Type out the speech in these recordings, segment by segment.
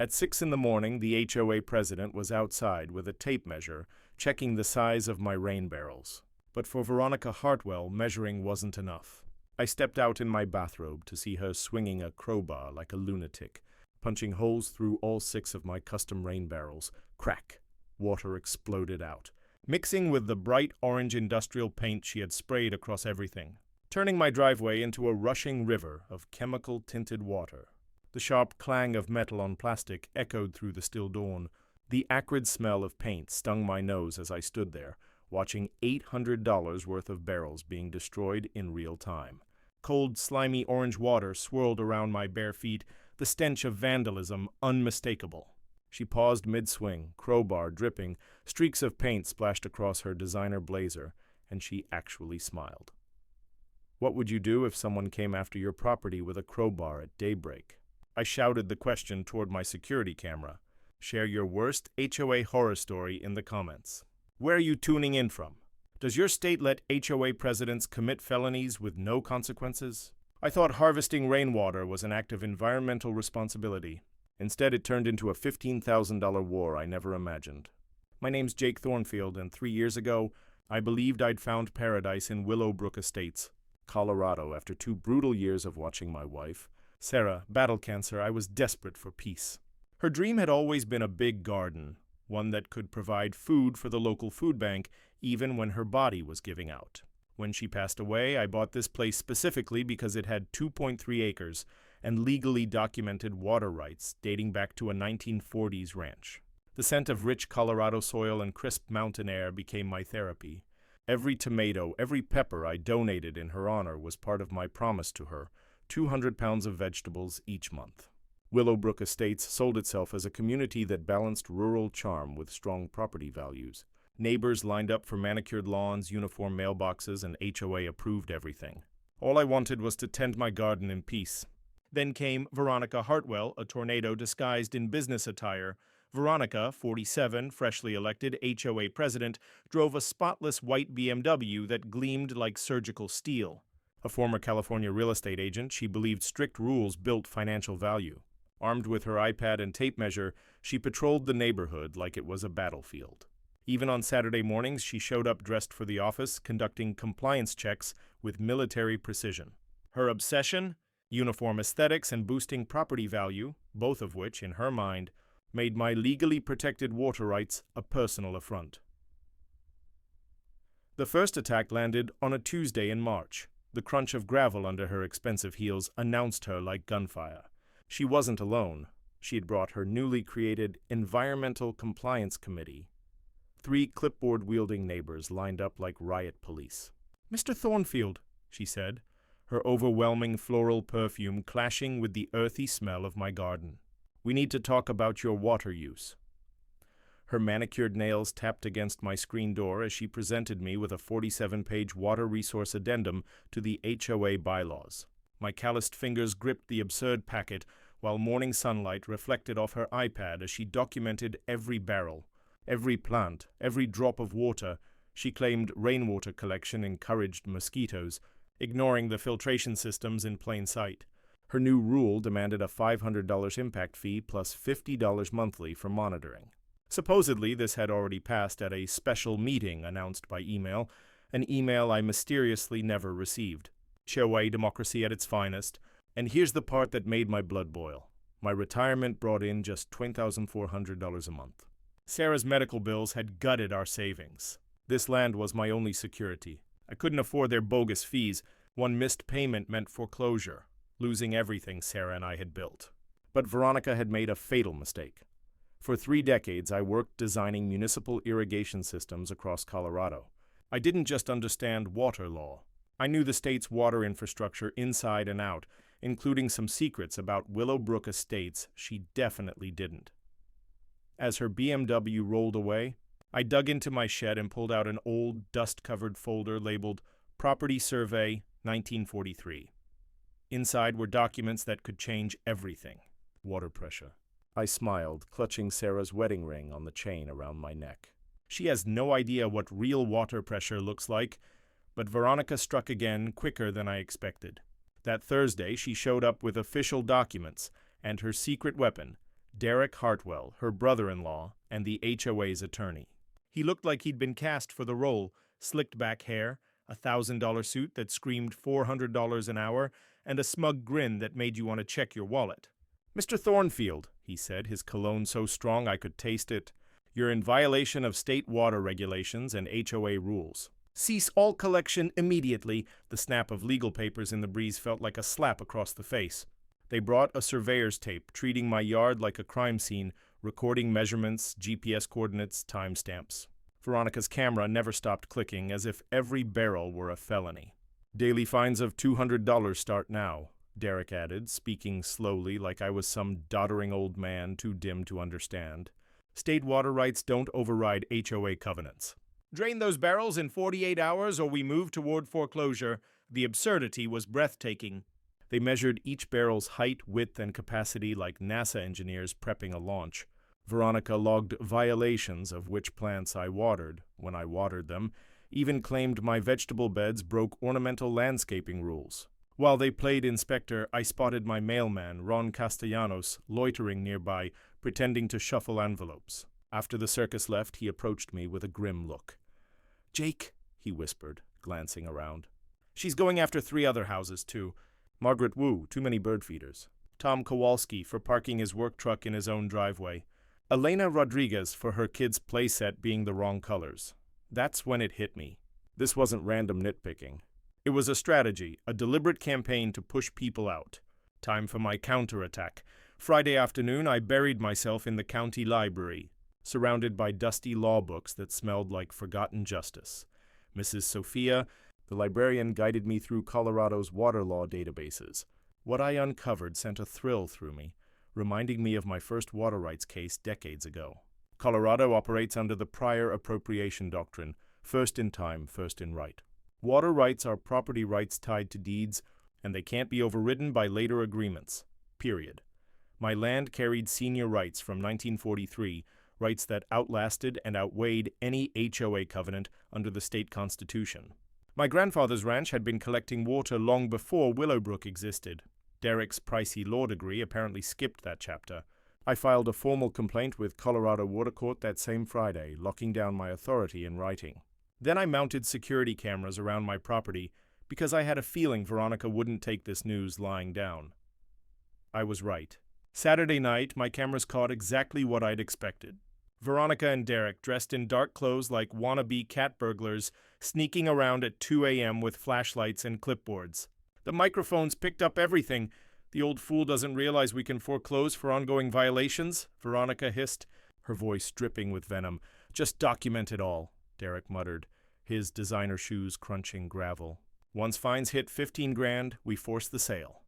At 6 in the morning, the HOA president was outside with a tape measure, checking the size of my rain barrels. But for Veronica Hartwell, measuring wasn't enough. I stepped out in my bathrobe to see her swinging a crowbar like a lunatic, punching holes through all 6 of my custom rain barrels. Crack! Water exploded out, mixing with the bright orange industrial paint she had sprayed across everything, turning my driveway into a rushing river of chemical-tinted water. The sharp clang of metal on plastic echoed through the still dawn. The acrid smell of paint stung my nose as I stood there, watching $800 worth of barrels being destroyed in real time. Cold, slimy orange water swirled around my bare feet, the stench of vandalism unmistakable. She paused mid-swing, crowbar dripping, streaks of paint splashed across her designer blazer, and she actually smiled. "What would you do if someone came after your property with a crowbar at daybreak?" I shouted the question toward my security camera. Share your worst HOA horror story in the comments. Where are you tuning in from? Does your state let HOA presidents commit felonies with no consequences? I thought harvesting rainwater was an act of environmental responsibility. Instead, it turned into a $15,000 war I never imagined. My name's Jake Thornfield, and 3 years ago, I believed I'd found paradise in Willowbrook Estates, Colorado, after 2 brutal years of watching my wife, Sarah, battle cancer. I was desperate for peace. Her dream had always been a big garden, one that could provide food for the local food bank even when her body was giving out. When she passed away, I bought this place specifically because it had 2.3 acres and legally documented water rights dating back to a 1940s ranch. The scent of rich Colorado soil and crisp mountain air became my therapy. Every tomato, every pepper I donated in her honor was part of my promise to her, 200 pounds of vegetables each month. Willowbrook Estates sold itself as a community that balanced rural charm with strong property values. Neighbors lined up for manicured lawns, uniform mailboxes, and HOA approved everything. All I wanted was to tend my garden in peace. Then came Veronica Hartwell, a tornado disguised in business attire. Veronica, 47, freshly elected HOA president, drove a spotless white BMW that gleamed like surgical steel. A former California real estate agent, she believed strict rules built financial value. Armed with her iPad and tape measure, she patrolled the neighborhood like it was a battlefield. Even on Saturday mornings, she showed up dressed for the office, conducting compliance checks with military precision. Her obsession? Uniform aesthetics and boosting property value, both of which, in her mind, made my legally protected water rights a personal affront. The first attack landed on a Tuesday in March. The crunch of gravel under her expensive heels announced her like gunfire. She wasn't alone. She had brought her newly created Environmental Compliance Committee. 3 clipboard-wielding neighbors lined up like riot police. "Mr. Thornfield," she said, her overwhelming floral perfume clashing with the earthy smell of my garden. "We need to talk about your water use." Her manicured nails tapped against my screen door as she presented me with a 47-page water resource addendum to the HOA bylaws. My calloused fingers gripped the absurd packet while morning sunlight reflected off her iPad as she documented every barrel, every plant, every drop of water. She claimed rainwater collection encouraged mosquitoes, ignoring the filtration systems in plain sight. Her new rule demanded a $500 impact fee plus $50 monthly for monitoring. Supposedly, this had already passed at a special meeting announced by email, an email I mysteriously never received. HOA democracy at its finest. And here's the part that made my blood boil. My retirement brought in just $20,400 a month. Sarah's medical bills had gutted our savings. This land was my only security. I couldn't afford their bogus fees. One missed payment meant foreclosure, losing everything Sarah and I had built. But Veronica had made a fatal mistake. For 3 decades, I worked designing municipal irrigation systems across Colorado. I didn't just understand water law. I knew the state's water infrastructure inside and out, including some secrets about Willowbrook Estates she definitely didn't. As her BMW rolled away, I dug into my shed and pulled out an old, dust-covered folder labeled Property Survey 1943. Inside were documents that could change everything. Water pressure. I smiled, clutching Sarah's wedding ring on the chain around my neck. She has no idea what real water pressure looks like, but Veronica struck again quicker than I expected. That Thursday, she showed up with official documents and her secret weapon, Derek Hartwell, her brother-in-law, and the HOA's attorney. He looked like he'd been cast for the role, slicked back hair, a $1,000 suit that screamed $400 an hour, and a smug grin that made you want to check your wallet. "Mr. Thornfield," he said, his cologne so strong I could taste it, "you're in violation of state water regulations and HOA rules. Cease all collection immediately." The snap of legal papers in the breeze felt like a slap across the face. They brought a surveyor's tape, treating my yard like a crime scene, recording measurements, GPS coordinates, timestamps. Veronica's camera never stopped clicking, as if every barrel were a felony. "Daily fines of $200 start now," Derek added, speaking slowly like I was some doddering old man too dim to understand. "State water rights don't override HOA covenants. Drain those barrels in 48 hours or we move toward foreclosure." The absurdity was breathtaking. They measured each barrel's height, width, and capacity like NASA engineers prepping a launch. Veronica logged violations of which plants I watered, when I watered them, even claimed my vegetable beds broke ornamental landscaping rules. While they played inspector, I spotted my mailman, Ron Castellanos, loitering nearby, pretending to shuffle envelopes. After the circus left, he approached me with a grim look. "Jake," he whispered, glancing around. "She's going after 3 other houses, too. Margaret Wu, too many bird feeders. Tom Kowalski for parking his work truck in his own driveway. Elena Rodriguez for her kid's playset being the wrong colors." That's when it hit me. This wasn't random nitpicking. It was a strategy, a deliberate campaign to push people out. Time for my counterattack. Friday afternoon, I buried myself in the county library, surrounded by dusty law books that smelled like forgotten justice. Mrs. Sophia, the librarian, guided me through Colorado's water law databases. What I uncovered sent a thrill through me, reminding me of my first water rights case decades ago. Colorado operates under the prior appropriation doctrine, first in time, first in right. Water rights are property rights tied to deeds, and they can't be overridden by later agreements. Period. My land carried senior rights from 1943, rights that outlasted and outweighed any HOA covenant under the state constitution. My grandfather's ranch had been collecting water long before Willowbrook existed. Derek's pricey law degree apparently skipped that chapter. I filed a formal complaint with Colorado Water Court that same Friday, locking down my authority in writing. Then I mounted security cameras around my property because I had a feeling Veronica wouldn't take this news lying down. I was right. Saturday night, my cameras caught exactly what I'd expected. Veronica and Derek, dressed in dark clothes like wannabe cat burglars, sneaking around at 2 a.m. with flashlights and clipboards. The microphones picked up everything. "The old fool doesn't realize we can foreclose for ongoing violations," Veronica hissed, her voice dripping with venom. "Just document it all," Derek muttered, his designer shoes crunching gravel. "Once fines hit 15 grand, we force the sale."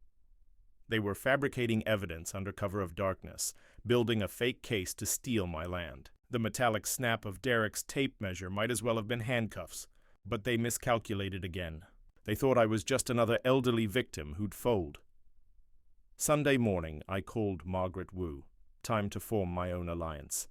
They were fabricating evidence under cover of darkness, building a fake case to steal my land. The metallic snap of Derek's tape measure might as well have been handcuffs, but they miscalculated again. They thought I was just another elderly victim who'd fold. Sunday morning, I called Margaret Wu. Time to form my own alliance.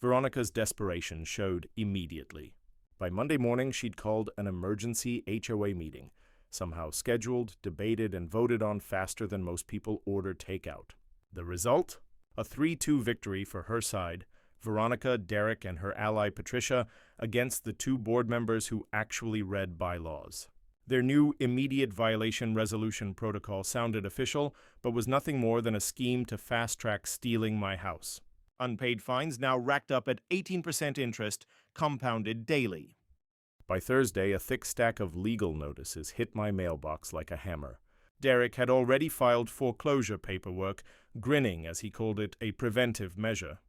Veronica's desperation showed immediately. By Monday morning, she'd called an emergency HOA meeting, somehow scheduled, debated, and voted on faster than most people order takeout. The result? A 3-2 victory for her side, Veronica, Derek, and her ally Patricia, against the 2 board members who actually read bylaws. Their new immediate violation resolution protocol sounded official, but was nothing more than a scheme to fast-track stealing my house. Unpaid fines now racked up at 18% interest, compounded daily. By Thursday, a thick stack of legal notices hit my mailbox like a hammer. Derek had already filed foreclosure paperwork, grinning as he called it a preventive measure.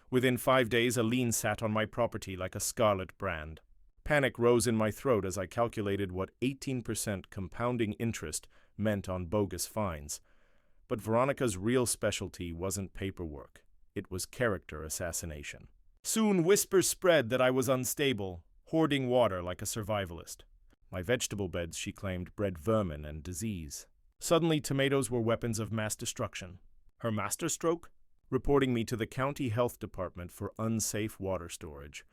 Within 5 days, a lien sat on my property like a scarlet brand. Panic rose in my throat as I calculated what 18% compounding interest meant on bogus fines. But Veronica's real specialty wasn't paperwork. It was character assassination. Soon whispers spread that I was unstable, hoarding water like a survivalist. My vegetable beds, she claimed, bred vermin and disease. Suddenly, tomatoes were weapons of mass destruction. Her masterstroke? Reporting me to the county health department for unsafe water storage.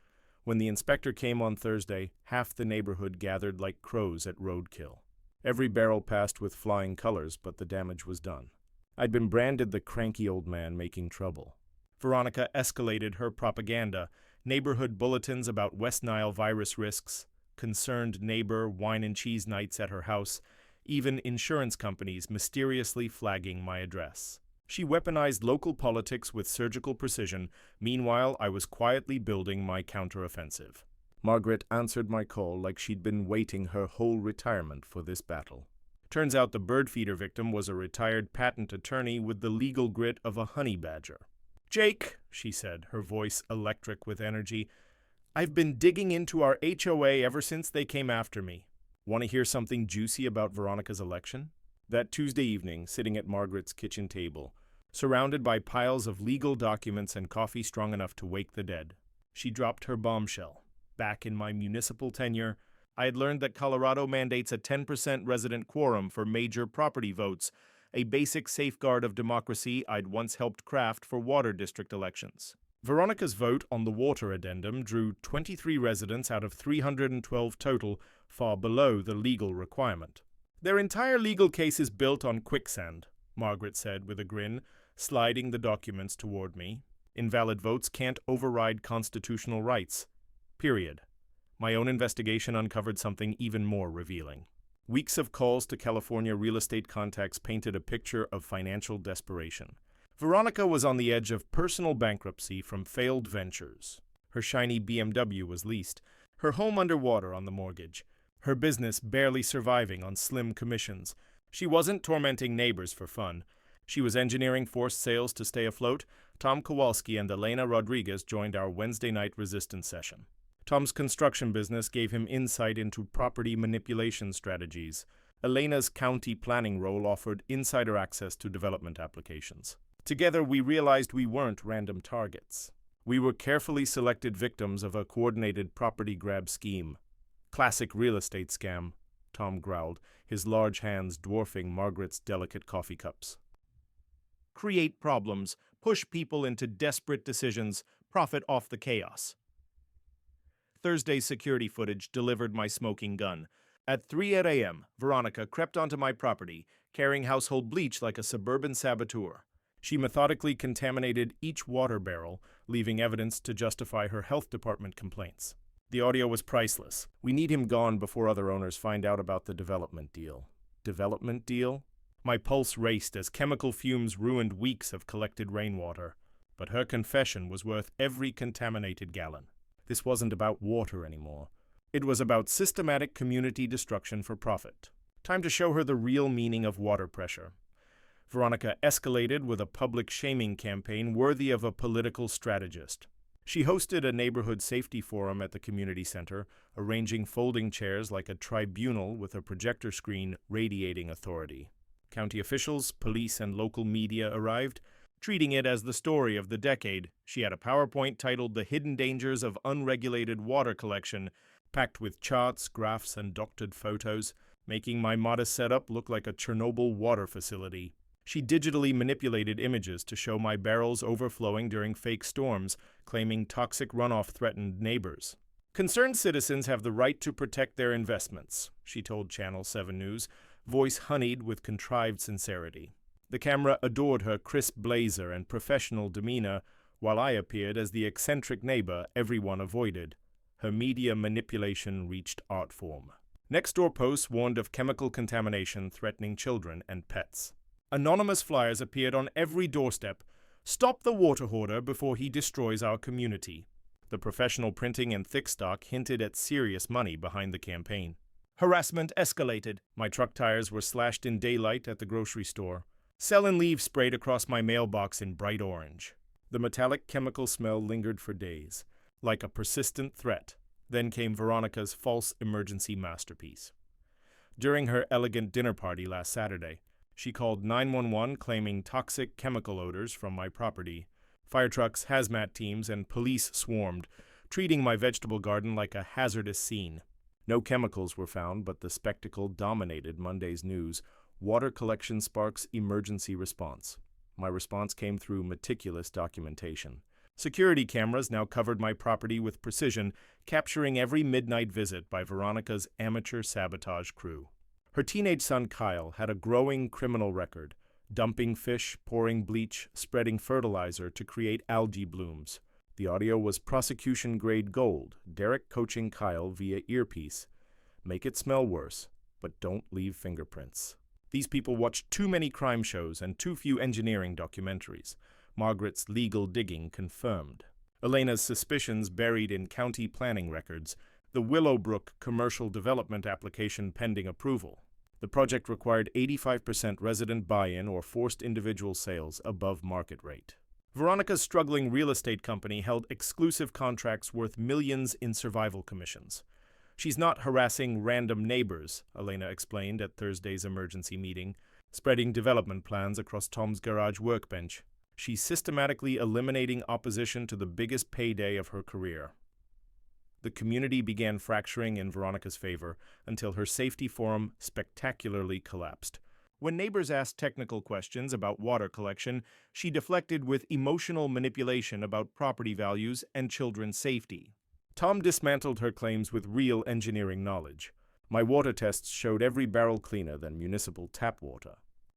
When the inspector came on Thursday, half the neighborhood gathered like crows at roadkill. Every barrel passed with flying colors, but the damage was done. I'd been branded the cranky old man making trouble. Veronica escalated her propaganda, neighborhood bulletins about West Nile virus risks, concerned neighbor wine and cheese nights at her house, even insurance companies mysteriously flagging my address. She weaponized local politics with surgical precision. Meanwhile, I was quietly building my counteroffensive. Margaret answered my call like she'd been waiting her whole retirement for this battle. Turns out the bird feeder victim was a retired patent attorney with the legal grit of a honey badger. "Jake," she said, her voice electric with energy, "I've been digging into our HOA ever since they came after me. Want to hear something juicy about Veronica's election?" That Tuesday evening, sitting at Margaret's kitchen table, surrounded by piles of legal documents and coffee strong enough to wake the dead, she dropped her bombshell. Back in my municipal tenure, I had learned that Colorado mandates a 10% resident quorum for major property votes, a basic safeguard of democracy I'd once helped craft for water district elections. Veronica's vote on the water addendum drew 23 residents out of 312 total, far below the legal requirement. "Their entire legal case is built on quicksand," Margaret said with a grin, sliding the documents toward me. "Invalid votes can't override constitutional rights. Period." My own investigation uncovered something even more revealing. Weeks of calls to California real estate contacts painted a picture of financial desperation. Veronica was on the edge of personal bankruptcy from failed ventures. Her shiny BMW was leased, her home underwater on the mortgage, her business barely surviving on slim commissions. She wasn't tormenting neighbors for fun. She was engineering forced sales to stay afloat. Tom Kowalski and Elena Rodriguez joined our Wednesday night resistance session. Tom's construction business gave him insight into property manipulation strategies. Elena's county planning role offered insider access to development applications. Together, we realized we weren't random targets. We were carefully selected victims of a coordinated property grab scheme. "Classic real estate scam," Tom growled, his large hands dwarfing Margaret's delicate coffee cups. "Create problems, push people into desperate decisions, profit off the chaos." Thursday's security footage delivered my smoking gun. At 3 a.m., Veronica crept onto my property, carrying household bleach like a suburban saboteur. She methodically contaminated each water barrel, leaving evidence to justify her health department complaints. The audio was priceless. "We need him gone before other owners find out about the development deal." Development deal? My pulse raced as chemical fumes ruined weeks of collected rainwater. But her confession was worth every contaminated gallon. This wasn't about water anymore. It was about systematic community destruction for profit. Time to show her the real meaning of water pressure. Veronica escalated with a public shaming campaign worthy of a political strategist. She hosted a neighborhood safety forum at the community center, arranging folding chairs like a tribunal with a projector screen radiating authority. County officials, police, and local media arrived, treating it as the story of the decade. She had a PowerPoint titled "The Hidden Dangers of Unregulated Water Collection," packed with charts, graphs, and doctored photos, making my modest setup look like a Chernobyl water facility. She digitally manipulated images to show my barrels overflowing during fake storms, claiming toxic runoff threatened neighbors. "Concerned citizens have the right to protect their investments," she told Channel 7 News, voice honeyed with contrived sincerity. The camera adored her crisp blazer and professional demeanor, while I appeared as the eccentric neighbor everyone avoided. Her media manipulation reached art form. Next-door posts warned of chemical contamination threatening children and pets. Anonymous flyers appeared on every doorstep. "Stop the water hoarder before he destroys our community." The professional printing and thick stock hinted at serious money behind the campaign. Harassment escalated. My truck tires were slashed in daylight at the grocery store. Sell and leave sprayed across my mailbox in bright orange. The metallic chemical smell lingered for days, like a persistent threat. Then came Veronica's false emergency masterpiece. During her elegant dinner party last Saturday, she called 911 claiming toxic chemical odors from my property. Fire trucks, hazmat teams, and police swarmed, treating my vegetable garden like a hazardous scene. No chemicals were found, but the spectacle dominated Monday's news. Water collection sparks emergency response. My response came through meticulous documentation. Security cameras now covered my property with precision, capturing every midnight visit by Veronica's amateur sabotage crew. Her teenage son Kyle had a growing criminal record, dumping fish, pouring bleach, spreading fertilizer to create algae blooms. The audio was prosecution-grade gold, Derek coaching Kyle via earpiece. Make it smell worse, but don't leave fingerprints. These people watch too many crime shows and too few engineering documentaries. Margaret's legal digging confirmed. Elena's suspicions buried in county planning records. The Willowbrook commercial development application pending approval. The project required 85% resident buy-in or forced individual sales above market rate. Veronica's struggling real estate company held exclusive contracts worth millions in survival commissions. She's not harassing random neighbors, Elena explained at Thursday's emergency meeting, spreading development plans across Tom's garage workbench. She's systematically eliminating opposition to the biggest payday of her career. The community began fracturing in Veronica's favor until her safety forum spectacularly collapsed. When neighbors asked technical questions about water collection, she deflected with emotional manipulation about property values and children's safety. Tom dismantled her claims with real engineering knowledge. My water tests showed every barrel cleaner than municipal tap water.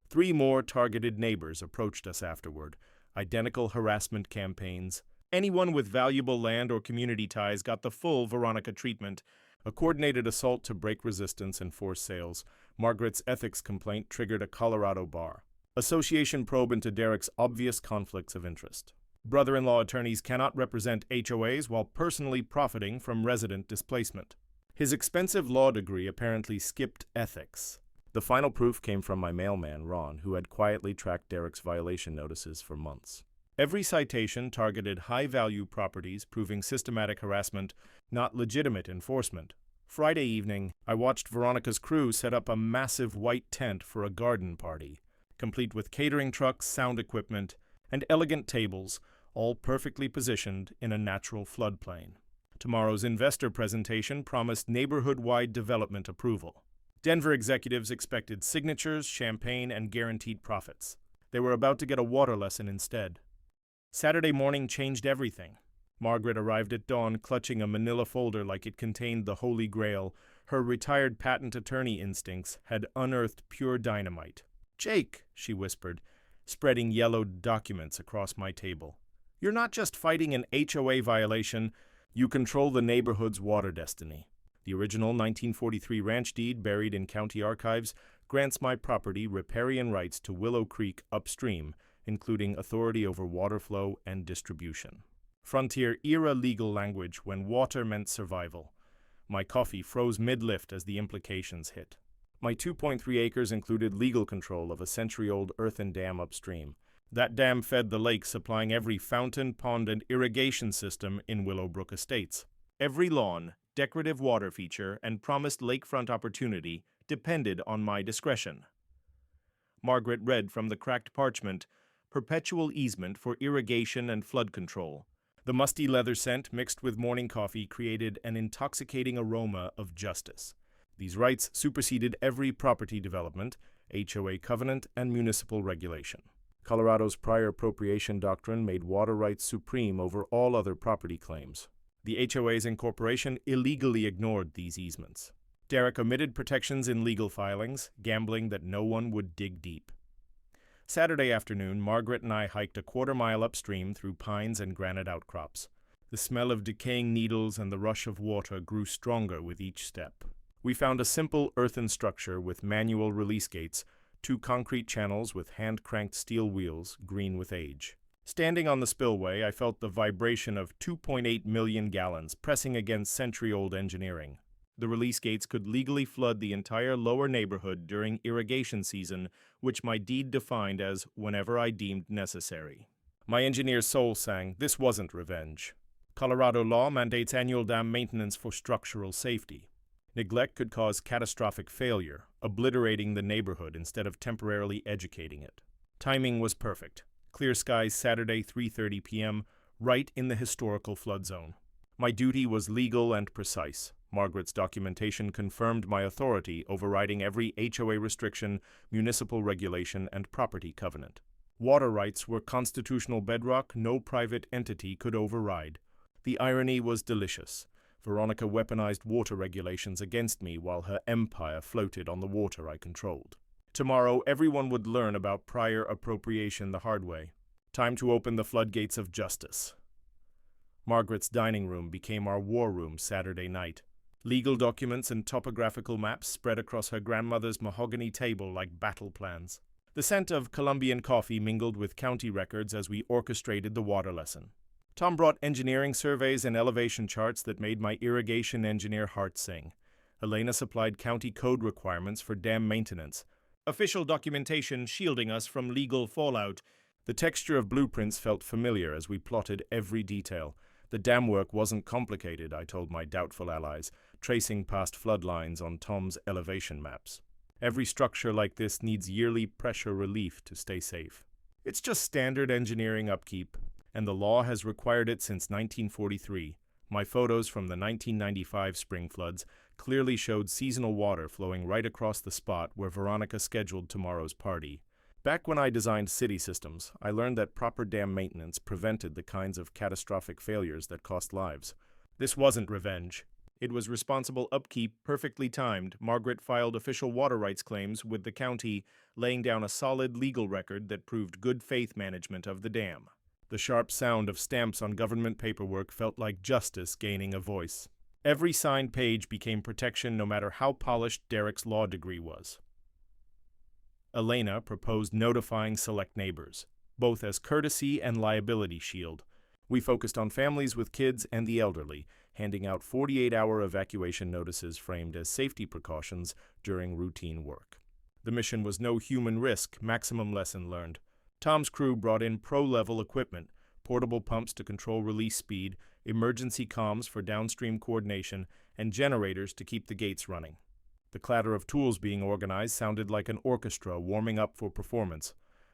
3 more targeted neighbors approached us afterward. Identical harassment campaigns. Anyone with valuable land or community ties got the full Veronica treatment. A coordinated assault to break resistance and force sales. Margaret's ethics complaint triggered a Colorado bar. Association probe into Derek's obvious conflicts of interest. Brother-in-law attorneys cannot represent HOAs while personally profiting from resident displacement. His expensive law degree apparently skipped ethics. The final proof came from my mailman, Ron, who had quietly tracked Derek's violation notices for months. Every citation targeted high-value properties, proving systematic harassment, not legitimate enforcement. Friday evening, I watched Veronica's crew set up a massive white tent for a garden party, complete with catering trucks, sound equipment, and elegant tables, all perfectly positioned in a natural floodplain. Tomorrow's investor presentation promised neighborhood-wide development approval. Denver executives expected signatures, champagne, and guaranteed profits. They were about to get a water lesson instead. Saturday morning changed everything. Margaret arrived at dawn clutching a manila folder like it contained the Holy Grail. Her retired patent attorney instincts had unearthed pure dynamite. "Jake," she whispered, spreading yellowed documents across my table. "You're not just fighting an HOA violation, you control the neighborhood's water destiny. The original 1943 ranch deed buried in county archives grants my property riparian rights to Willow Creek upstream, including authority over water flow and distribution. Frontier-era legal language when water meant survival. My coffee froze mid-lift as the implications hit. My 2.3 acres included legal control of a century-old earthen dam upstream. That dam fed the lake, supplying every fountain, pond, and irrigation system in Willowbrook Estates. Every lawn, decorative water feature, and promised lakefront opportunity depended on my discretion." Margaret read from the cracked parchment, "Perpetual easement for irrigation and flood control." The musty leather scent mixed with morning coffee created an intoxicating aroma of justice. These rights superseded every property development, HOA covenant, and municipal regulation. Colorado's prior appropriation doctrine made water rights supreme over all other property claims. The HOA's incorporation illegally ignored these easements. Derek omitted protections in legal filings, gambling that no one would dig deep. Saturday afternoon, Margaret and I hiked a quarter-mile upstream through pines and granite outcrops. The smell of decaying needles and the rush of water grew stronger with each step. We found a simple earthen structure with manual release gates, 2 concrete channels with hand-cranked steel wheels, green with age. Standing on the spillway, I felt the vibration of 2.8 million gallons pressing against century-old engineering. The release gates could legally flood the entire lower neighborhood during irrigation season, which my deed defined as whenever I deemed necessary. My engineer's soul sang, this wasn't revenge. Colorado law mandates annual dam maintenance for structural safety. Neglect could cause catastrophic failure, obliterating the neighborhood instead of temporarily educating it. Timing was perfect. Clear skies Saturday 3:30 p.m., right in the historical flood zone. My duty was legal and precise. Margaret's documentation confirmed my authority, overriding every HOA restriction, municipal regulation, and property covenant. Water rights were constitutional bedrock no private entity could override. The irony was delicious. Veronica weaponized water regulations against me while her empire floated on the water I controlled. Tomorrow, everyone would learn about prior appropriation the hard way. Time to open the floodgates of justice. Margaret's dining room became our war room Saturday night. Legal documents and topographical maps spread across her grandmother's mahogany table like battle plans. The scent of Colombian coffee mingled with county records as we orchestrated the water lesson. Tom brought engineering surveys and elevation charts that made my irrigation engineer heart sing. Elena supplied county code requirements for dam maintenance, official documentation shielding us from legal fallout. The texture of blueprints felt familiar as we plotted every detail. The dam work wasn't complicated, I told my doubtful allies, tracing past flood lines on Tom's elevation maps. Every structure like this needs yearly pressure relief to stay safe. It's just standard engineering upkeep, and the law has required it since 1943. My photos from the 1995 spring floods clearly showed seasonal water flowing right across the spot where Veronica scheduled tomorrow's party. Back when I designed city systems, I learned that proper dam maintenance prevented the kinds of catastrophic failures that cost lives. This wasn't revenge. It was responsible upkeep, perfectly timed. Margaret filed official water rights claims with the county, laying down a solid legal record that proved good faith management of the dam. The sharp sound of stamps on government paperwork felt like justice gaining a voice. Every signed page became protection no matter how polished Derek's law degree was. Elena proposed notifying select neighbors, both as courtesy and liability shield. We focused on families with kids and the elderly, handing out 48-hour evacuation notices framed as safety precautions during routine work. The mission was no human risk, maximum lesson learned. Tom's crew brought in pro-level equipment, portable pumps to control release speed, emergency comms for downstream coordination, and generators to keep the gates running. The clatter of tools being organized sounded like an orchestra warming up for performance.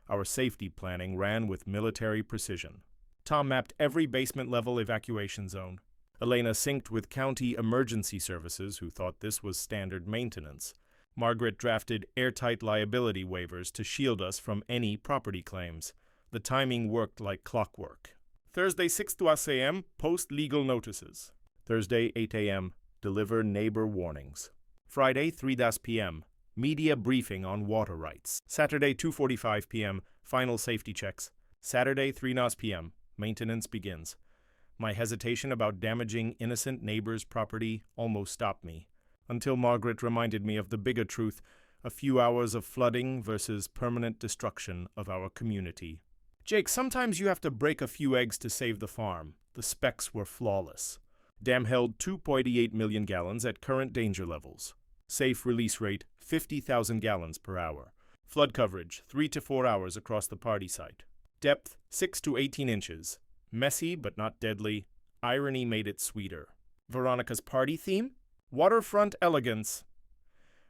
Our safety planning ran with military precision. Tom mapped every basement-level evacuation zone. Elena synced with county emergency services, who thought this was standard maintenance. Margaret drafted airtight liability waivers to shield us from any property claims. The timing worked like clockwork. Thursday 6 a.m., post legal notices. Thursday 8 a.m., deliver neighbor warnings. Friday 3 p.m., media briefing on water rights. Saturday 2:45 p.m., final safety checks. Saturday 3 p.m., maintenance begins. My hesitation about damaging innocent neighbors' property almost stopped me, until Margaret reminded me of the bigger truth, a few hours of flooding versus permanent destruction of our community. Jake, sometimes you have to break a few eggs to save the farm. The specs were flawless. Dam held 2.88 million gallons at current danger levels. Safe release rate, 50,000 gallons per hour. Flood coverage, 3 to 4 hours across the party site. Depth, 6 to 18 inches. Messy but not deadly. Irony made it sweeter. Veronica's party theme? Waterfront elegance.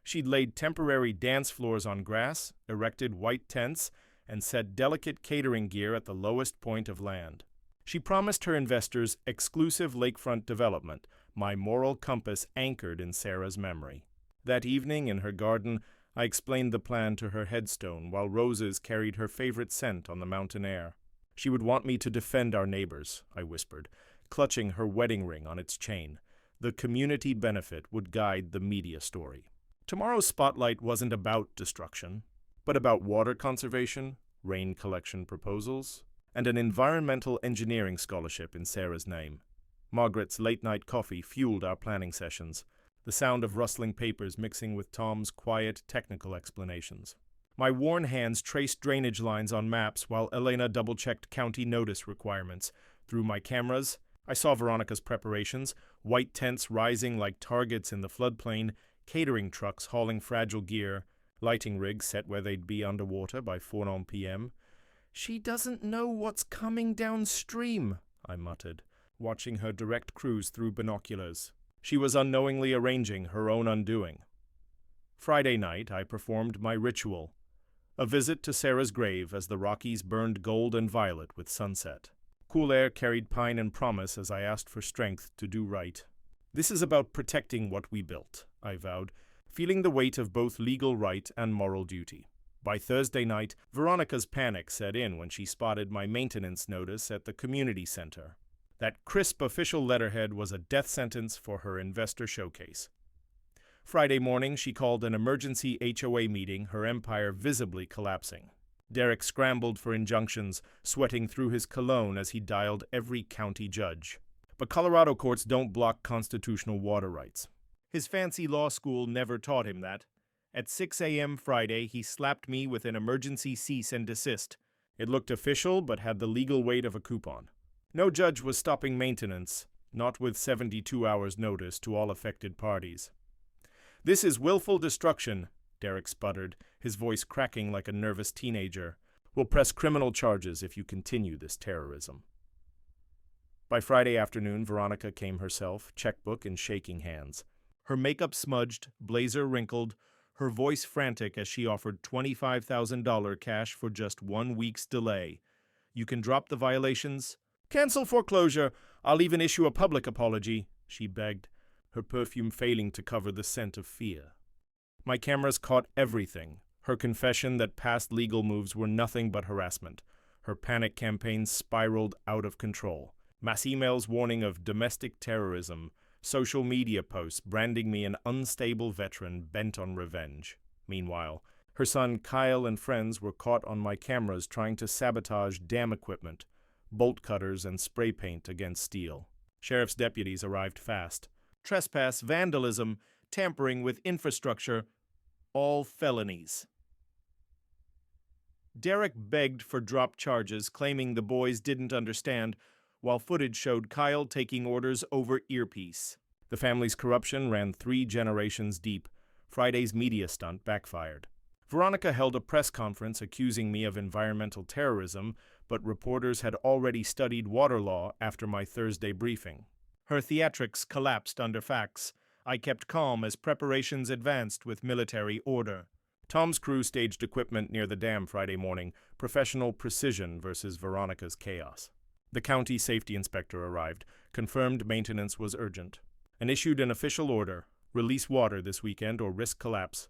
She'd laid temporary dance floors on grass, erected white tents, and set delicate catering gear at the lowest point of land. She promised her investors exclusive lakefront development, my moral compass anchored in Sarah's memory. That evening in her garden, I explained the plan to her headstone while roses carried her favorite scent on the mountain air. She would want me to defend our neighbors, I whispered, clutching her wedding ring on its chain. The community benefit would guide the media story. Tomorrow's spotlight wasn't about destruction, but about water conservation, rain collection proposals, and an environmental engineering scholarship in Sarah's name. Margaret's late-night coffee fueled our planning sessions, the sound of rustling papers mixing with Tom's quiet, technical explanations. My worn hands traced drainage lines on maps while Elena double-checked county notice requirements. Through my cameras, I saw Veronica's preparations, white tents rising like targets in the floodplain, catering trucks hauling fragile gear, lighting rigs set where they'd be underwater by 4 p.m. "She doesn't know what's coming downstream," I muttered, watching her direct cruise through binoculars. She was unknowingly arranging her own undoing. Friday night, I performed my ritual, a visit to Sarah's grave as the Rockies burned gold and violet with sunset. Cool air carried pine and promise as I asked for strength to do right. "This is about protecting what we built," I vowed, feeling the weight of both legal right and moral duty. By Thursday night, Veronica's panic set in when she spotted my maintenance notice at the community center. That crisp official letterhead was a death sentence for her investor showcase. Friday morning, she called an emergency HOA meeting, her empire visibly collapsing. Derek scrambled for injunctions, sweating through his cologne as he dialed every county judge. But Colorado courts don't block constitutional water rights. His fancy law school never taught him that. At 6 a.m. Friday, he slapped me with an emergency cease and desist. It looked official, but had the legal weight of a coupon. No judge was stopping maintenance, not with 72 hours' notice to all affected parties. "This is willful destruction," Derek sputtered, his voice cracking like a nervous teenager. "We'll press criminal charges if you continue this terrorism." By Friday afternoon, Veronica came herself, checkbook in shaking hands. Her makeup smudged, blazer wrinkled, her voice frantic as she offered $25,000 cash for just 1 week's delay. "You can drop the violations." "Cancel foreclosure. I'll even issue a public apology," she begged, her perfume failing to cover the scent of fear. My cameras caught everything. Her confession that past legal moves were nothing but harassment. Her panic campaign spiraled out of control. Mass emails warning of domestic terrorism, social media posts branding me an unstable veteran bent on revenge. Meanwhile, her son Kyle and friends were caught on my cameras trying to sabotage dam equipment, bolt cutters and spray paint against steel. Sheriff's deputies arrived fast. Trespass, vandalism, tampering with infrastructure, all felonies. Derek begged for drop charges, claiming the boys didn't understand, while footage showed Kyle taking orders over earpiece. The family's corruption ran 3 generations deep. Friday's media stunt backfired. Veronica held a press conference accusing me of environmental terrorism, but reporters had already studied water law after my Thursday briefing. Her theatrics collapsed under facts. I kept calm as preparations advanced with military order. Tom's crew staged equipment near the dam Friday morning, professional precision versus Veronica's chaos. The county safety inspector arrived, confirmed maintenance was urgent, and issued an official order: release water this weekend or risk collapse.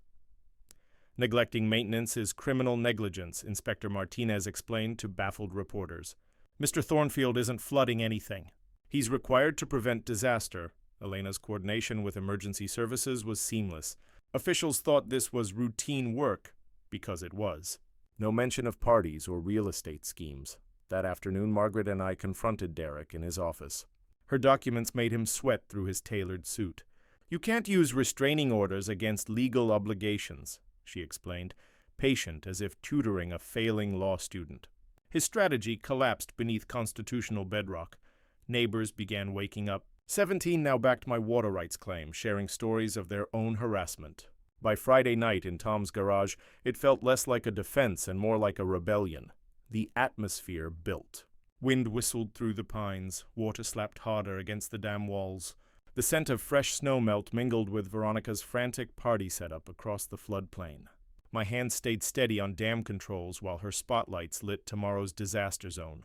Neglecting maintenance is criminal negligence, Inspector Martinez explained to baffled reporters. Mr. Thornfield isn't flooding anything. He's required to prevent disaster. Elena's coordination with emergency services was seamless. Officials thought this was routine work, because it was. No mention of parties or real estate schemes. That afternoon, Margaret and I confronted Derek in his office. Her documents made him sweat through his tailored suit. "You can't use restraining orders against legal obligations," she explained, patient as if tutoring a failing law student. His strategy collapsed beneath constitutional bedrock. Neighbors began waking up. 17 now backed my water rights claim, sharing stories of their own harassment. By Friday night in Tom's garage, it felt less like a defense and more like a rebellion. The atmosphere built. Wind whistled through the pines, water slapped harder against the dam walls. The scent of fresh snowmelt mingled with Veronica's frantic party setup across the floodplain. My hands stayed steady on dam controls while her spotlights lit tomorrow's disaster zone.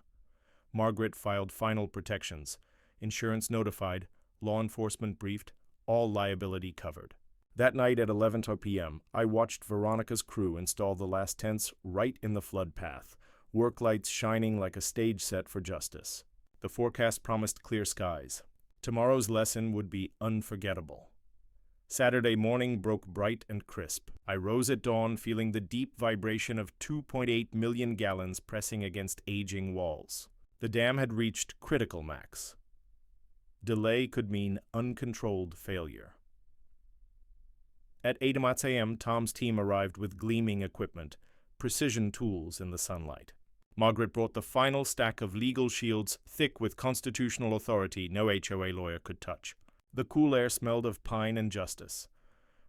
Margaret filed final protections. Insurance notified, law enforcement briefed, all liability covered. That night at 11 p.m., I watched Veronica's crew install the last tents right in the flood path, work lights shining like a stage set for justice. The forecast promised clear skies. Tomorrow's lesson would be unforgettable. Saturday morning broke bright and crisp. I rose at dawn feeling the deep vibration of 2.8 million gallons pressing against aging walls. The dam had reached critical max. Delay could mean uncontrolled failure. At 8 a.m., Tom's team arrived with gleaming equipment, precision tools in the sunlight. Margaret brought the final stack of legal shields, thick with constitutional authority no HOA lawyer could touch. The cool air smelled of pine and justice.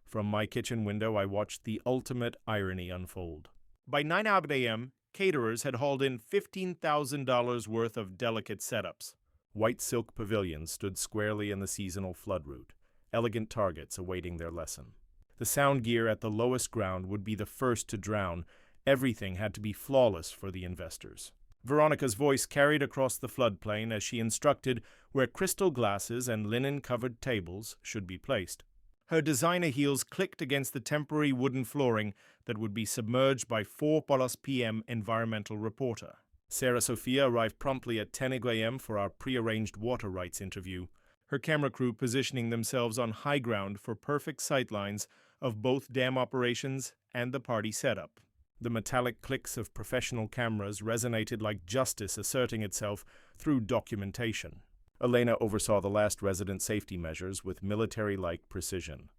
From my kitchen window, I watched the ultimate irony unfold. By 9 a.m., caterers had hauled in $15,000 worth of delicate setups. White silk pavilions stood squarely in the seasonal flood route, elegant targets awaiting their lesson. The sound gear at the lowest ground would be the first to drown. Everything had to be flawless for the investors. Veronica's voice carried across the floodplain as she instructed where crystal glasses and linen-covered tables should be placed. Her designer heels clicked against the temporary wooden flooring that would be submerged by 4 p.m. environmental reporter. Sarah Sophia arrived promptly at 10 a.m. for our prearranged water rights interview. her camera crew positioning themselves on high ground for perfect sightlines of both dam operations and the party setup. The metallic clicks of professional cameras resonated like justice asserting itself through documentation. Elena oversaw the last resident safety measures with military-like precision.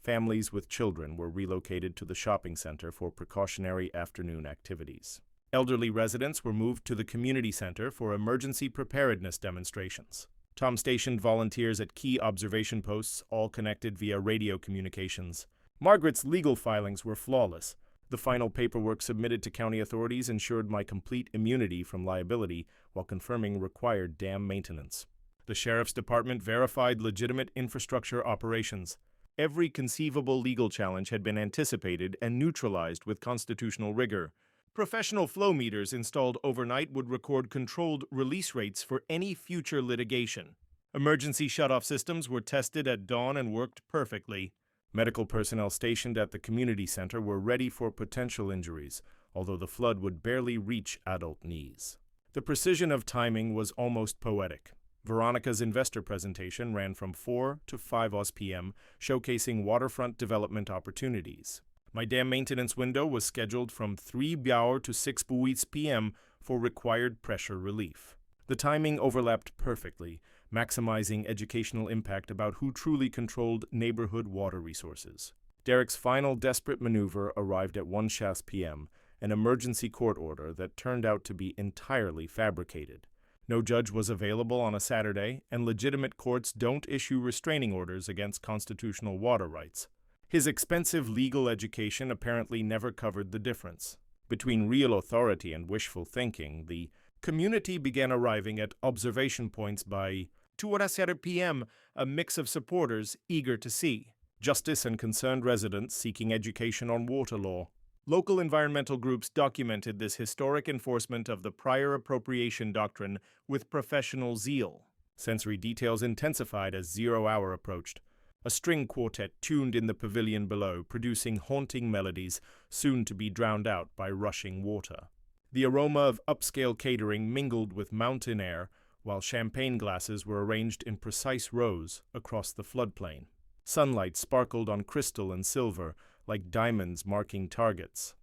Families with children were relocated to the shopping center for precautionary afternoon activities. Elderly residents were moved to the community center for emergency preparedness demonstrations. Tom stationed volunteers at key observation posts, all connected via radio communications. Margaret's legal filings were flawless. The final paperwork submitted to county authorities ensured my complete immunity from liability while confirming required dam maintenance. The sheriff's department verified legitimate infrastructure operations. Every conceivable legal challenge had been anticipated and neutralized with constitutional rigor. Professional flow meters installed overnight would record controlled release rates for any future litigation. Emergency shutoff systems were tested at dawn and worked perfectly. Medical personnel stationed at the community center were ready for potential injuries, although the flood would barely reach adult knees. The precision of timing was almost poetic. Veronica's investor presentation ran from 4 to 5 p.m., showcasing waterfront development opportunities. My dam maintenance window was scheduled from 3 to 6 p.m. for required pressure relief. The timing overlapped perfectly, maximizing educational impact about who truly controlled neighborhood water resources. Derek's final desperate maneuver arrived at 1 p.m., an emergency court order that turned out to be entirely fabricated. No judge was available on a Saturday, and legitimate courts don't issue restraining orders against constitutional water rights. His expensive legal education apparently never covered the difference. Between real authority and wishful thinking, the community began arriving at observation points by 2 p.m., a mix of supporters eager to see justice and concerned residents seeking education on water law. Local environmental groups documented this historic enforcement of the prior appropriation doctrine with professional zeal. Sensory details intensified as 0 hour approached. A string quartet tuned in the pavilion below, producing haunting melodies soon to be drowned out by rushing water. The aroma of upscale catering mingled with mountain air, while champagne glasses were arranged in precise rows across the floodplain. Sunlight sparkled on crystal and silver, like diamonds marking targets.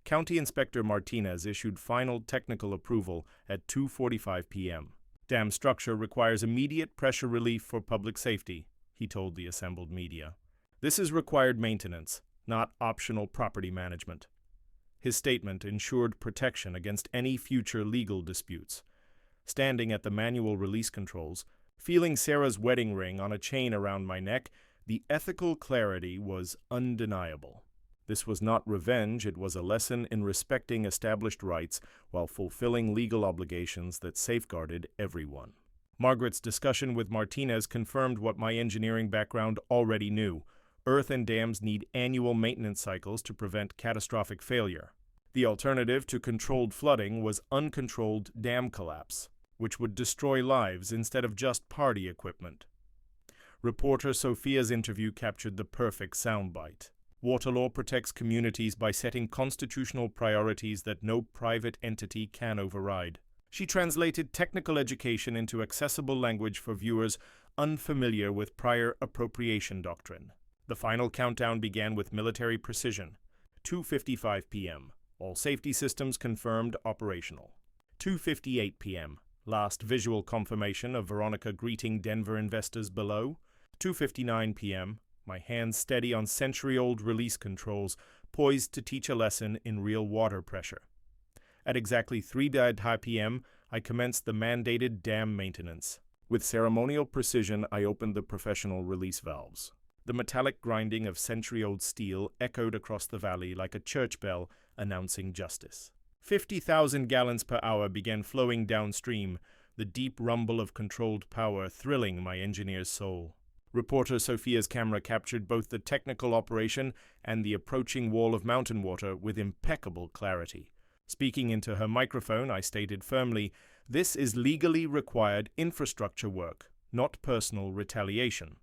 County Inspector Martinez issued final technical approval at 2:45 p.m. Dam structure requires immediate pressure relief for public safety, he told the assembled media. This is required maintenance, not optional property management. His statement ensured protection against any future legal disputes. Standing at the manual release controls, feeling Sarah's wedding ring on a chain around my neck, the ethical clarity was undeniable. This was not revenge, it was a lesson in respecting established rights while fulfilling legal obligations that safeguarded everyone. Margaret's discussion with Martinez confirmed what my engineering background already knew. Earth and dams need annual maintenance cycles to prevent catastrophic failure. The alternative to controlled flooding was uncontrolled dam collapse, which would destroy lives instead of just party equipment. Reporter Sophia's interview captured the perfect soundbite. Water law protects communities by setting constitutional priorities that no private entity can override. She translated technical education into accessible language for viewers unfamiliar with prior appropriation doctrine. The final countdown began with military precision. 2:55 p.m. All safety systems confirmed operational. 2:58 p.m. Last visual confirmation of Veronica greeting Denver investors below. 2:59 p.m. My hands steady on century-old release controls, poised to teach a lesson in real water pressure. At exactly 3:00 p.m., I commenced the mandated dam maintenance. With ceremonial precision, I opened the professional release valves. The metallic grinding of century-old steel echoed across the valley like a church bell announcing justice. 50,000 gallons per hour began flowing downstream, the deep rumble of controlled power thrilling my engineer's soul. Reporter Sophia's camera captured both the technical operation and the approaching wall of mountain water with impeccable clarity. Speaking into her microphone, I stated firmly, "This is legally required infrastructure work, not personal retaliation."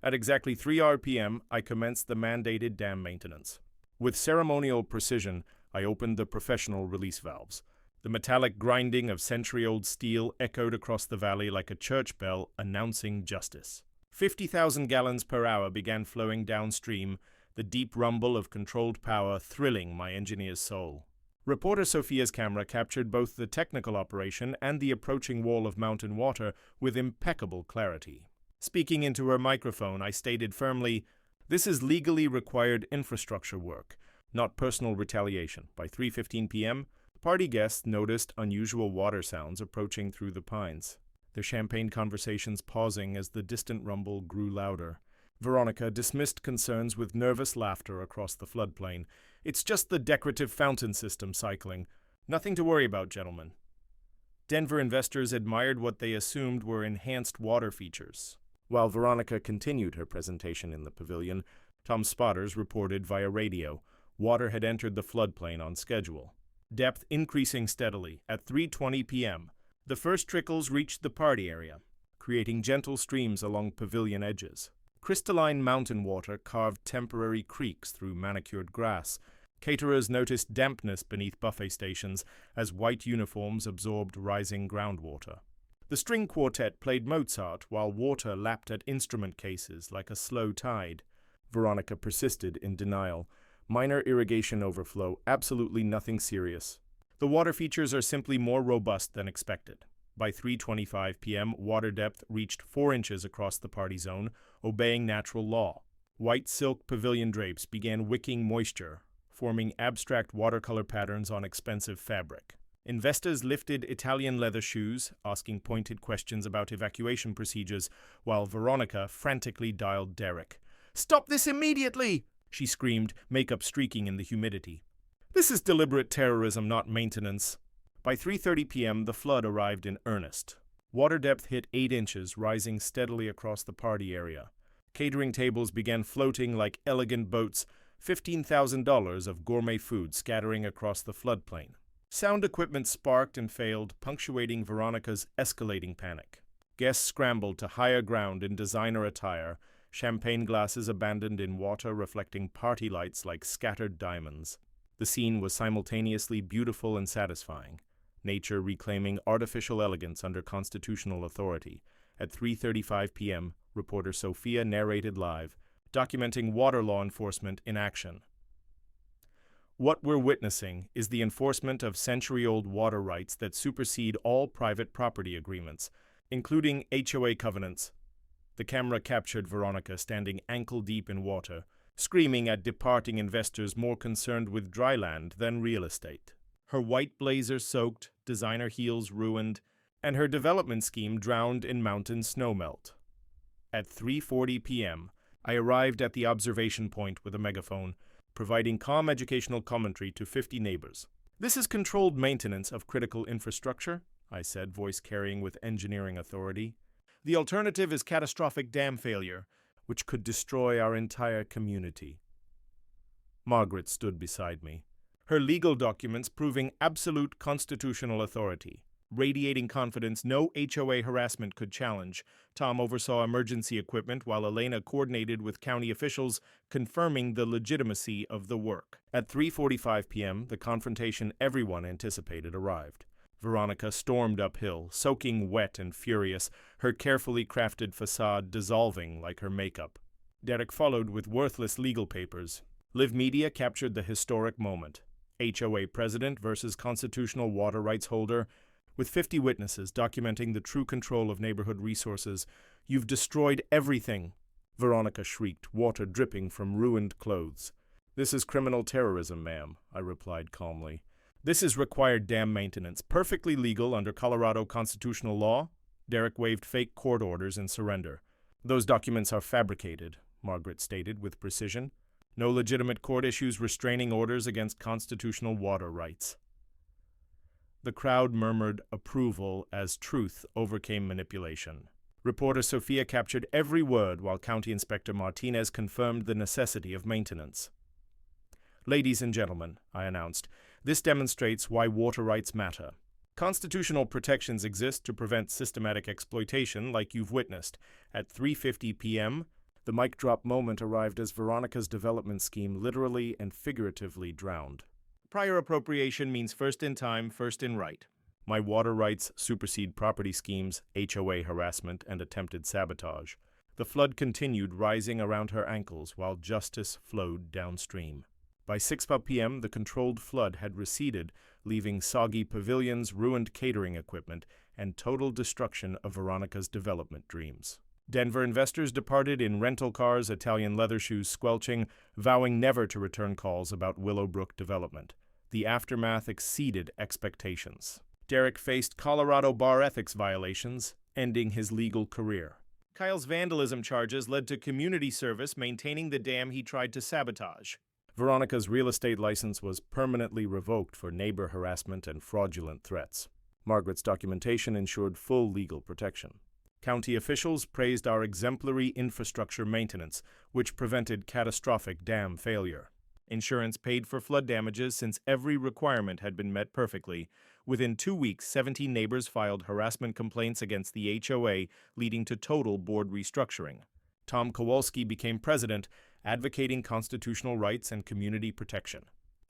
At exactly 3 p.m., I commenced the mandated dam maintenance. With ceremonial precision, I opened the professional release valves. The metallic grinding of century-old steel echoed across the valley like a church bell announcing justice. 50,000 gallons per hour began flowing downstream, the deep rumble of controlled power thrilling my engineer's soul. Reporter Sophia's camera captured both the technical operation and the approaching wall of mountain water with impeccable clarity. Speaking into her microphone, I stated firmly, "This is legally required infrastructure work, not personal retaliation." By 3:15 p.m., party guests noticed unusual water sounds approaching through the pines, their champagne conversations pausing as the distant rumble grew louder. Veronica dismissed concerns with nervous laughter across the floodplain. "It's just the decorative fountain system cycling. Nothing to worry about, gentlemen." Denver investors admired what they assumed were enhanced water features. While Veronica continued her presentation in the pavilion, Tom Spotters reported via radio water had entered the floodplain on schedule. Depth increasing steadily. At 3:20 p.m., the first trickles reached the party area, creating gentle streams along pavilion edges. Crystalline mountain water carved temporary creeks through manicured grass. Caterers noticed dampness beneath buffet stations as white uniforms absorbed rising groundwater. The string quartet played Mozart while water lapped at instrument cases like a slow tide. Veronica persisted in denial. "Minor irrigation overflow, absolutely nothing serious. The water features are simply more robust than expected." By 3:25 p.m., water depth reached 4 inches across the party zone, obeying natural law. White silk pavilion drapes began wicking moisture, forming abstract watercolor patterns on expensive fabric. Investors lifted Italian leather shoes, asking pointed questions about evacuation procedures, while Veronica frantically dialed Derek. "Stop this immediately!" she screamed, makeup streaking in the humidity. "This is deliberate terrorism, not maintenance." By 3:30 p.m., the flood arrived in earnest. Water depth hit 8 inches, rising steadily across the party area. Catering tables began floating like elegant boats, $15,000 of gourmet food scattering across the floodplain. Sound equipment sparked and failed, punctuating Veronica's escalating panic. Guests scrambled to higher ground in designer attire, champagne glasses abandoned in water reflecting party lights like scattered diamonds. The scene was simultaneously beautiful and satisfying, nature reclaiming artificial elegance under constitutional authority. At 3:35 p.m., reporter Sophia narrated live, documenting water law enforcement in action. "What we're witnessing is the enforcement of century-old water rights that supersede all private property agreements, including HOA covenants." The camera captured Veronica standing ankle-deep in water, screaming at departing investors more concerned with dry land than real estate. Her white blazer soaked, designer heels ruined, and her development scheme drowned in mountain snowmelt. At 3:40 p.m., I arrived at the observation point with a megaphone, providing calm educational commentary to 50 neighbors. "This is controlled maintenance of critical infrastructure," I said, voice carrying with engineering authority. "The alternative is catastrophic dam failure, which could destroy our entire community." Margaret stood beside me, her legal documents proving absolute constitutional authority. Radiating confidence no HOA harassment could challenge, Tom oversaw emergency equipment while Elena coordinated with county officials, confirming the legitimacy of the work. At 3:45 p.m., the confrontation everyone anticipated arrived. Veronica stormed uphill, soaking wet and furious, her carefully crafted facade dissolving like her makeup. Derek followed with worthless legal papers. Live Media captured the historic moment. HOA president versus constitutional water rights holder, with 50 witnesses documenting the true control of neighborhood resources. "You've destroyed everything," Veronica shrieked, water dripping from ruined clothes. "This is criminal terrorism, ma'am," I replied calmly. "This is required dam maintenance, perfectly legal under Colorado constitutional law." Derek waved fake court orders in surrender. "Those documents are fabricated," Margaret stated with precision. "No legitimate court issues restraining orders against constitutional water rights." The crowd murmured approval as truth overcame manipulation. Reporter Sophia captured every word while County Inspector Martinez confirmed the necessity of maintenance. "Ladies and gentlemen," I announced, "this demonstrates why water rights matter. Constitutional protections exist to prevent systematic exploitation like you've witnessed." At 3:50 p.m., the mic drop moment arrived as Veronica's development scheme literally and figuratively drowned. Prior appropriation means first in time, first in right. My water rights supersede property schemes, HOA harassment, and attempted sabotage. The flood continued rising around her ankles while justice flowed downstream. By 6 p.m., the controlled flood had receded, leaving soggy pavilions, ruined catering equipment, and total destruction of Veronica's development dreams. Denver investors departed in rental cars, Italian leather shoes squelching, vowing never to return calls about Willowbrook development. The aftermath exceeded expectations. Derek faced Colorado bar ethics violations, ending his legal career. Kyle's vandalism charges led to community service maintaining the dam he tried to sabotage. Veronica's real estate license was permanently revoked for neighbor harassment and fraudulent threats. Margaret's documentation ensured full legal protection. County officials praised our exemplary infrastructure maintenance, which prevented catastrophic dam failure. Insurance paid for flood damages since every requirement had been met perfectly. Within 2 weeks, 17 neighbors filed harassment complaints against the HOA, leading to total board restructuring. Tom Kowalski became president, advocating constitutional rights and community protection.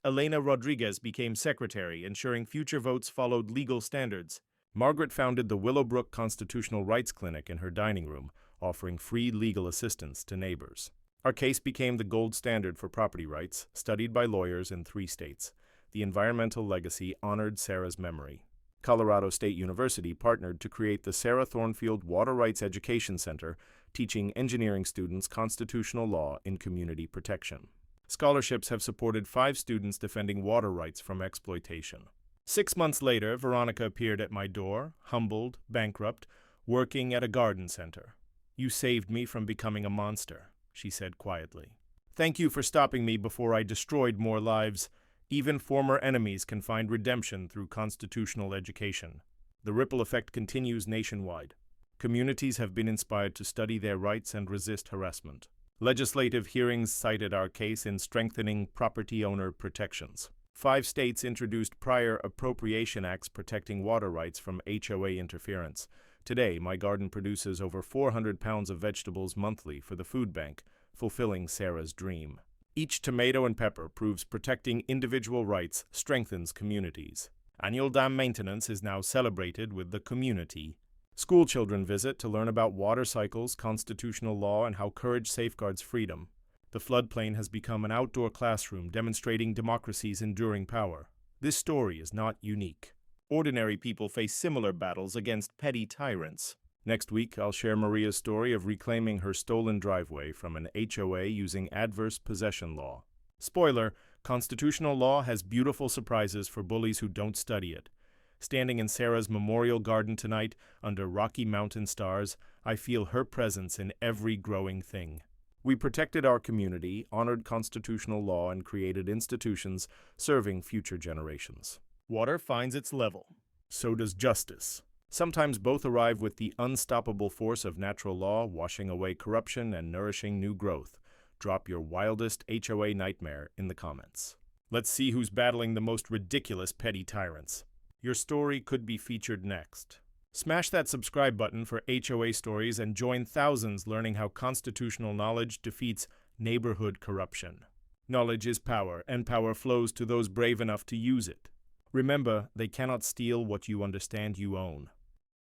Elena Rodriguez became secretary, ensuring future votes followed legal standards. Margaret founded the Willowbrook Constitutional Rights Clinic in her dining room, offering free legal assistance to neighbors. Our case became the gold standard for property rights, studied by lawyers in 3 states. The environmental legacy honored Sarah's memory. Colorado State University partnered to create the Sarah Thornfield Water Rights Education Center, teaching engineering students constitutional law in community protection. Scholarships have supported 5 students defending water rights from exploitation. 6 months later, Veronica appeared at my door, humbled, bankrupt, working at a garden center. "You saved me from becoming a monster," she said quietly. "Thank you for stopping me before I destroyed more lives. Even former enemies can find redemption through constitutional education." The ripple effect continues nationwide. Communities have been inspired to study their rights and resist harassment. Legislative hearings cited our case in strengthening property owner protections. 5 states introduced prior appropriation acts protecting water rights from HOA interference. Today, my garden produces over 400 pounds of vegetables monthly for the food bank, fulfilling Sarah's dream. Each tomato and pepper proves protecting individual rights strengthens communities. Annual dam maintenance is now celebrated with the community. School children visit to learn about water cycles, constitutional law, and how courage safeguards freedom. The floodplain has become an outdoor classroom demonstrating democracy's enduring power. This story is not unique. Ordinary people face similar battles against petty tyrants. Next week, I'll share Maria's story of reclaiming her stolen driveway from an HOA using adverse possession law. Spoiler, constitutional law has beautiful surprises for bullies who don't study it. Standing in Sarah's memorial garden tonight, under Rocky Mountain stars, I feel her presence in every growing thing. We protected our community, honored constitutional law, and created institutions serving future generations. Water finds its level. So does justice. Sometimes both arrive with the unstoppable force of natural law, washing away corruption and nourishing new growth. Drop your wildest HOA nightmare in the comments. Let's see who's battling the most ridiculous petty tyrants. Your story could be featured next. Smash that subscribe button for HOA stories and join thousands learning how constitutional knowledge defeats neighborhood corruption. Knowledge is power, and power flows to those brave enough to use it. Remember, they cannot steal what you understand you own.